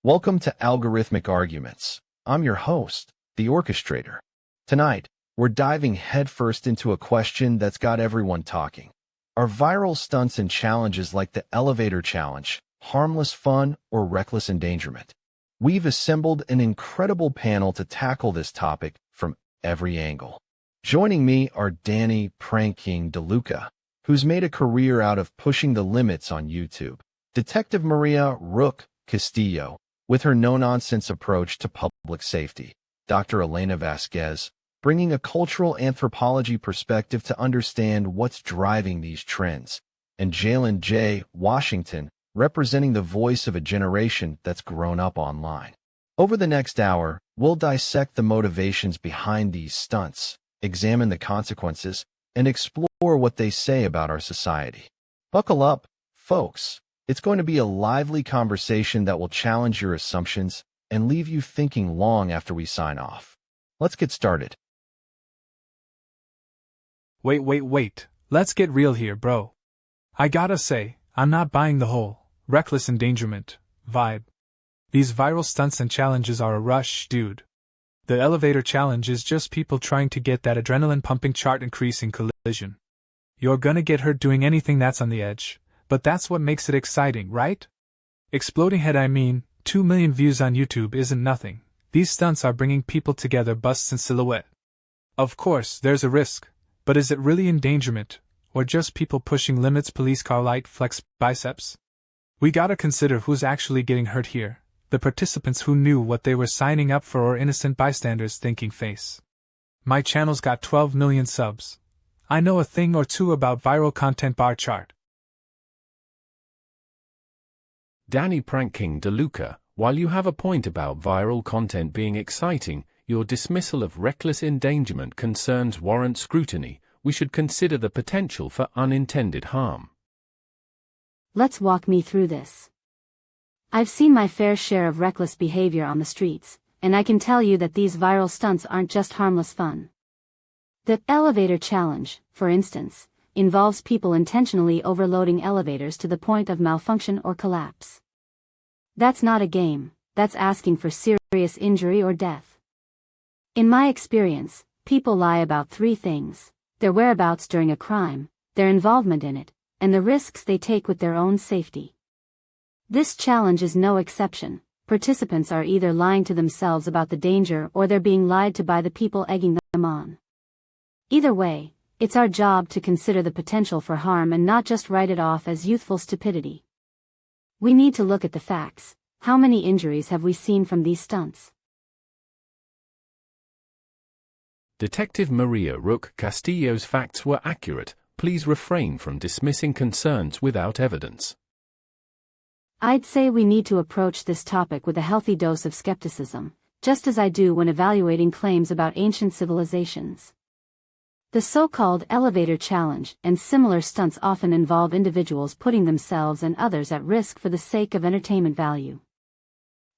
Welcome to Algorithmic Arguments. I'm your host, the Orchestrator. Tonight, we're diving headfirst into a question that's got everyone talking. Are viral stunts and challenges like the elevator challenge harmless fun or reckless endangerment? We've assembled an incredible panel to tackle this topic from every angle. Joining me are Danny Prank King Deluca, who's made a career out of pushing the limits on YouTube, Detective Maria Rook Castillo, with her no-nonsense approach to public safety, Dr. Elena Vasquez, bringing a cultural anthropology perspective to understand what's driving these trends, and Jaylen J. Washington, representing the voice of a generation that's grown up online. Over the next hour, we'll dissect the motivations behind these stunts, examine the consequences, and explore what they say about our society. Buckle up, folks. It's going to be a lively conversation that will challenge your assumptions and leave you thinking long after we sign off. Let's get started. Wait. Let's get real here, bro. I gotta say, I'm not buying the whole reckless endangerment vibe. These viral stunts and challenges are a rush, dude. The elevator challenge is just people trying to get that adrenaline-pumping chart increasing collision. You're gonna get hurt doing anything that's on the edge, but that's what makes it exciting, right? Exploding head, 2 million views on YouTube isn't nothing. These stunts are bringing people together, busts in silhouette. Of course, there's a risk, but is it really endangerment, or just people pushing limits? Police car light flex biceps? We gotta consider who's actually getting hurt here, the participants who knew what they were signing up for or innocent bystanders thinking face. My channel's got 12 million subs. I know a thing or two about viral content bar chart. Danny Prank King Deluca, while you have a point about viral content being exciting, your dismissal of reckless endangerment concerns warrant scrutiny. We should consider the potential for unintended harm. Let's walk me through this. I've seen my fair share of reckless behavior on the streets, and I can tell you that these viral stunts aren't just harmless fun. The elevator challenge, for instance, involves people intentionally overloading elevators to the point of malfunction or collapse. That's not a game, that's asking for serious injury or death. In my experience, people lie about three things: their whereabouts during a crime, their involvement in it, and the risks they take with their own safety. This challenge is no exception. Participants are either lying to themselves about the danger or they're being lied to by the people egging them on. Either way, it's our job to consider the potential for harm and not just write it off as youthful stupidity. We need to look at the facts. How many injuries have we seen from these stunts? Detective Maria Rook Castillo's facts were accurate. Please refrain from dismissing concerns without evidence. I'd say we need to approach this topic with a healthy dose of skepticism, just as I do when evaluating claims about ancient civilizations. The so-called elevator challenge and similar stunts often involve individuals putting themselves and others at risk for the sake of entertainment value.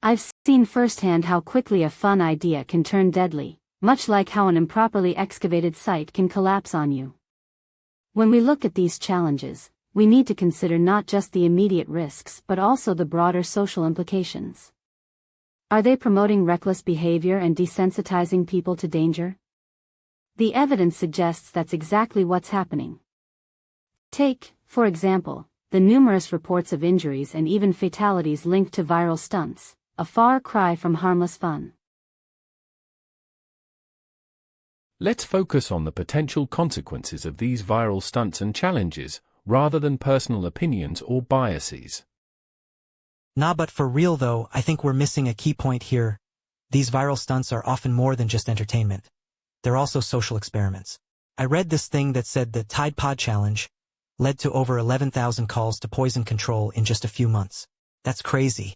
I've seen firsthand how quickly a fun idea can turn deadly, much like how an improperly excavated site can collapse on you. When we look at these challenges, we need to consider not just the immediate risks but also the broader social implications. Are they promoting reckless behavior and desensitizing people to danger? The evidence suggests that's exactly what's happening. Take, for example, the numerous reports of injuries and even fatalities linked to viral stunts, a far cry from harmless fun. Let's focus on the potential consequences of these viral stunts and challenges, rather than personal opinions or biases. Nah, but for real though, I think we're missing a key point here. These viral stunts are often more than just entertainment. They're also social experiments. I read this thing that said the Tide Pod Challenge led to over 11,000 calls to poison control in just a few months. That's crazy.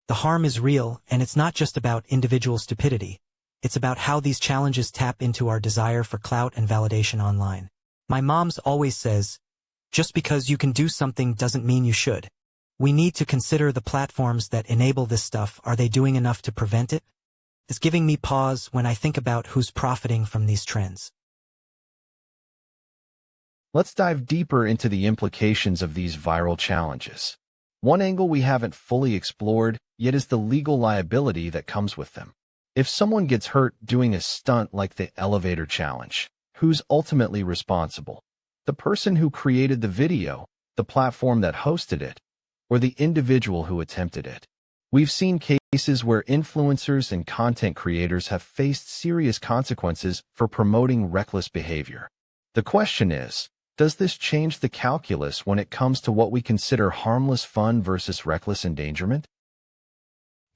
The harm is real, and it's not just about individual stupidity. It's about how these challenges tap into our desire for clout and validation online. My mom's always says, just because you can do something doesn't mean you should. We need to consider the platforms that enable this stuff. Are they doing enough to prevent it? It's giving me pause when I think about who's profiting from these trends. Let's dive deeper into the implications of these viral challenges. One angle we haven't fully explored yet is the legal liability that comes with them. If someone gets hurt doing a stunt like the elevator challenge, who's ultimately responsible? The person who created the video, the platform that hosted it, or the individual who attempted it? We've seen cases where influencers and content creators have faced serious consequences for promoting reckless behavior. The question is, does this change the calculus when it comes to what we consider harmless fun versus reckless endangerment?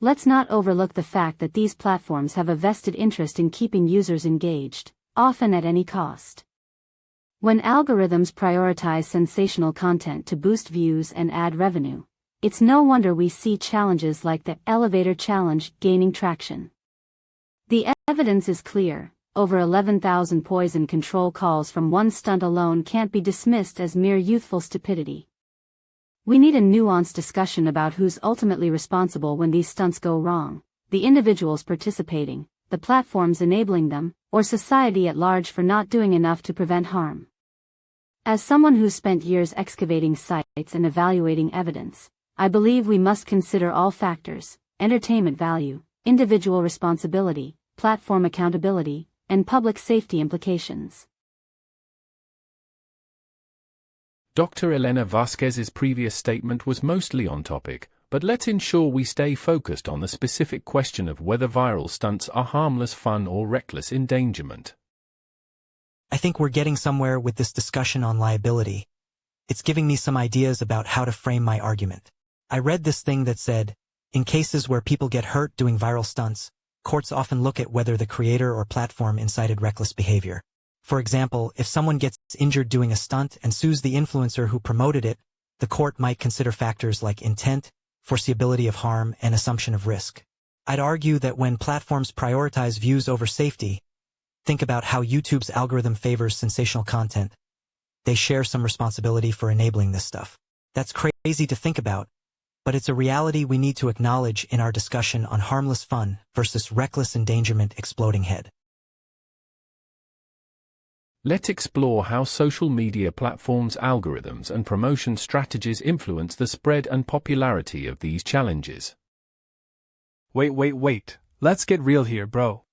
Let's not overlook the fact that these platforms have a vested interest in keeping users engaged, often at any cost. When algorithms prioritize sensational content to boost views and ad revenue, it's no wonder we see challenges like the elevator challenge gaining traction. The evidence is clear. Over 11,000 poison control calls from one stunt alone can't be dismissed as mere youthful stupidity. We need a nuanced discussion about who's ultimately responsible when these stunts go wrong: the individuals participating, the platforms enabling them, or society at large for not doing enough to prevent harm. As someone who's spent years excavating sites and evaluating evidence, I believe we must consider all factors: entertainment value, individual responsibility, platform accountability, and public safety implications. Dr. Elena Vasquez's previous statement was mostly on topic, but let's ensure we stay focused on the specific question of whether viral stunts are harmless fun or reckless endangerment. I think we're getting somewhere with this discussion on liability. It's giving me some ideas about how to frame my argument. I read this thing that said, in cases where people get hurt doing viral stunts, courts often look at whether the creator or platform incited reckless behavior. For example, if someone gets injured doing a stunt and sues the influencer who promoted it, the court might consider factors like intent, foreseeability of harm, and assumption of risk. I'd argue that when platforms prioritize views over safety, think about how YouTube's algorithm favors sensational content. They share some responsibility for enabling this stuff. That's crazy to think about, but it's a reality we need to acknowledge in our discussion on harmless fun versus reckless endangerment exploding head. Let's explore how social media platforms' algorithms and promotion strategies influence the spread and popularity of these challenges. Wait. Let's get real here, bro.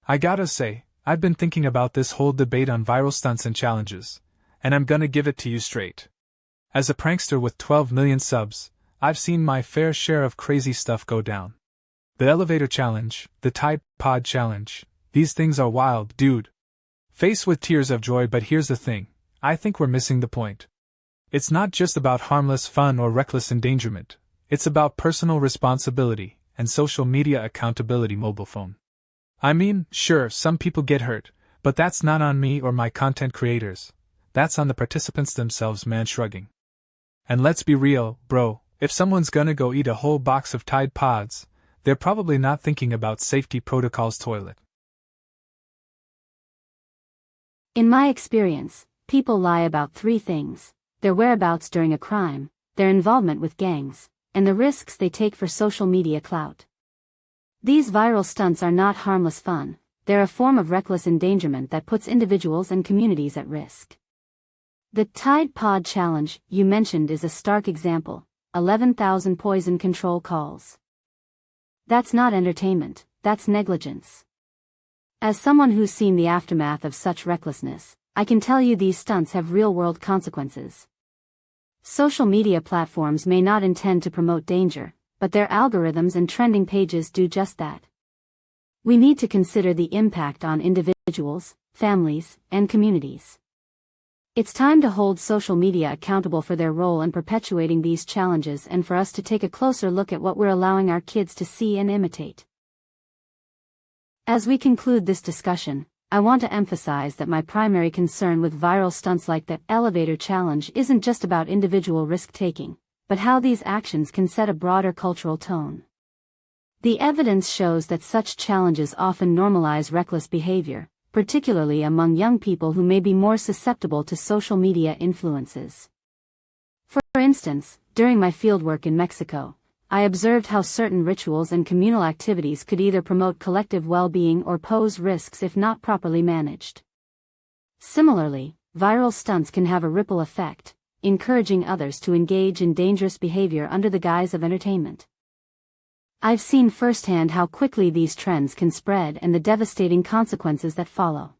I gotta say, I've been thinking about this whole debate on viral stunts and challenges, and I'm gonna give it to you straight. As a prankster with 12 million subs, I've seen my fair share of crazy stuff go down. The elevator challenge, the Tide Pod challenge, these things are wild, dude. Faced with tears of joy, but here's the thing, I think we're missing the point. It's not just about harmless fun or reckless endangerment, it's about personal responsibility and social media accountability. Mobile phone. I mean, sure, some people get hurt, but that's not on me or my content creators. That's on the participants themselves, man. Shrugging. And let's be real, bro, if someone's gonna go eat a whole box of Tide Pods, they're probably not thinking about safety protocols. Toilet. In my experience, people lie about three things: their whereabouts during a crime, their involvement with gangs, and the risks they take for social media clout. These viral stunts are not harmless fun, they're a form of reckless endangerment that puts individuals and communities at risk. The Tide Pod challenge you mentioned is a stark example: 11,000 poison control calls. That's not entertainment, that's negligence. As someone who's seen the aftermath of such recklessness, I can tell you these stunts have real-world consequences. Social media platforms may not intend to promote danger, but their algorithms and trending pages do just that. We need to consider the impact on individuals, families, and communities. It's time to hold social media accountable for their role in perpetuating these challenges and for us to take a closer look at what we're allowing our kids to see and imitate. As we conclude this discussion, I want to emphasize that my primary concern with viral stunts like the elevator challenge isn't just about individual risk-taking, but how these actions can set a broader cultural tone. The evidence shows that such challenges often normalize reckless behavior, particularly among young people who may be more susceptible to social media influences. For instance, during my fieldwork in Mexico, I observed how certain rituals and communal activities could either promote collective well-being or pose risks if not properly managed. Similarly, viral stunts can have a ripple effect, encouraging others to engage in dangerous behavior under the guise of entertainment. I've seen firsthand how quickly these trends can spread and the devastating consequences that follow.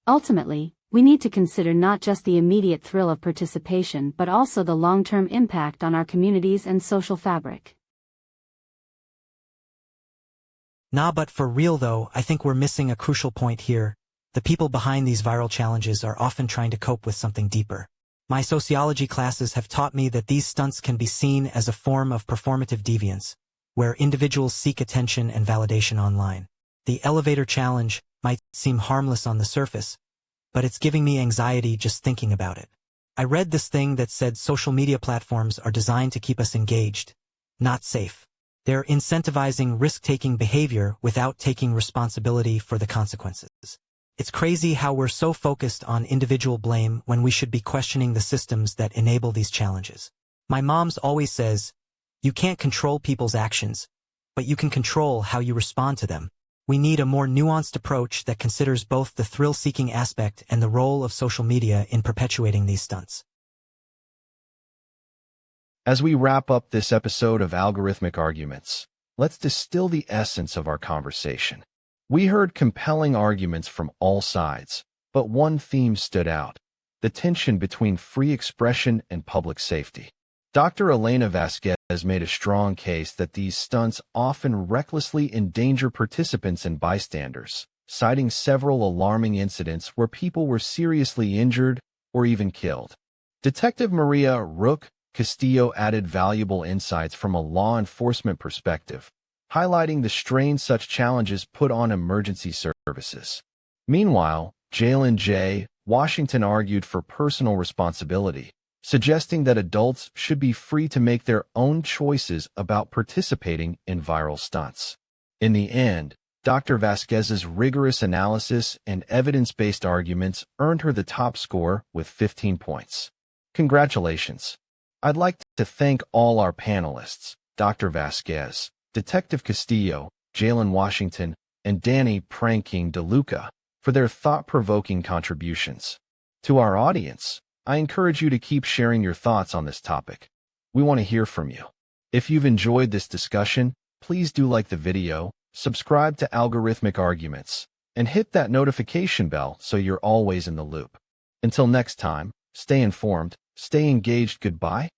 Ultimately, we need to consider not just the immediate thrill of participation but also the long-term impact on our communities and social fabric. Nah, but for real though, I think we're missing a crucial point here. The people behind these viral challenges are often trying to cope with something deeper. My sociology classes have taught me that these stunts can be seen as a form of performative deviance, where individuals seek attention and validation online. The elevator challenge might seem harmless on the surface, but it's giving me anxiety just thinking about it. I read this thing that said social media platforms are designed to keep us engaged, not safe. They're incentivizing risk-taking behavior without taking responsibility for the consequences. It's crazy how we're so focused on individual blame when we should be questioning the systems that enable these challenges. My mom's always says, you can't control people's actions, but you can control how you respond to them. We need a more nuanced approach that considers both the thrill-seeking aspect and the role of social media in perpetuating these stunts. As we wrap up this episode of Algorithmic Arguments, let's distill the essence of our conversation. We heard compelling arguments from all sides, but one theme stood out: the tension between free expression and public safety. Dr. Elena Vasquez made a strong case that these stunts often recklessly endanger participants and bystanders, citing several alarming incidents where people were seriously injured or even killed. Detective Maria Rook Castillo added valuable insights from a law enforcement perspective, highlighting the strain such challenges put on emergency services. Meanwhile, Jaylen J. Washington argued for personal responsibility, suggesting that adults should be free to make their own choices about participating in viral stunts. In the end, Dr. Vasquez's rigorous analysis and evidence-based arguments earned her the top score with 15 points. Congratulations! I'd like to thank all our panelists, Dr. Vasquez, Detective Castillo, Jaylen Washington, and Danny "Pranking" Deluca, for their thought-provoking contributions. To our audience, I encourage you to keep sharing your thoughts on this topic. We want to hear from you. If you've enjoyed this discussion, please do like the video, subscribe to Algorithmic Arguments, and hit that notification bell so you're always in the loop. Until next time, stay informed, stay engaged. Goodbye.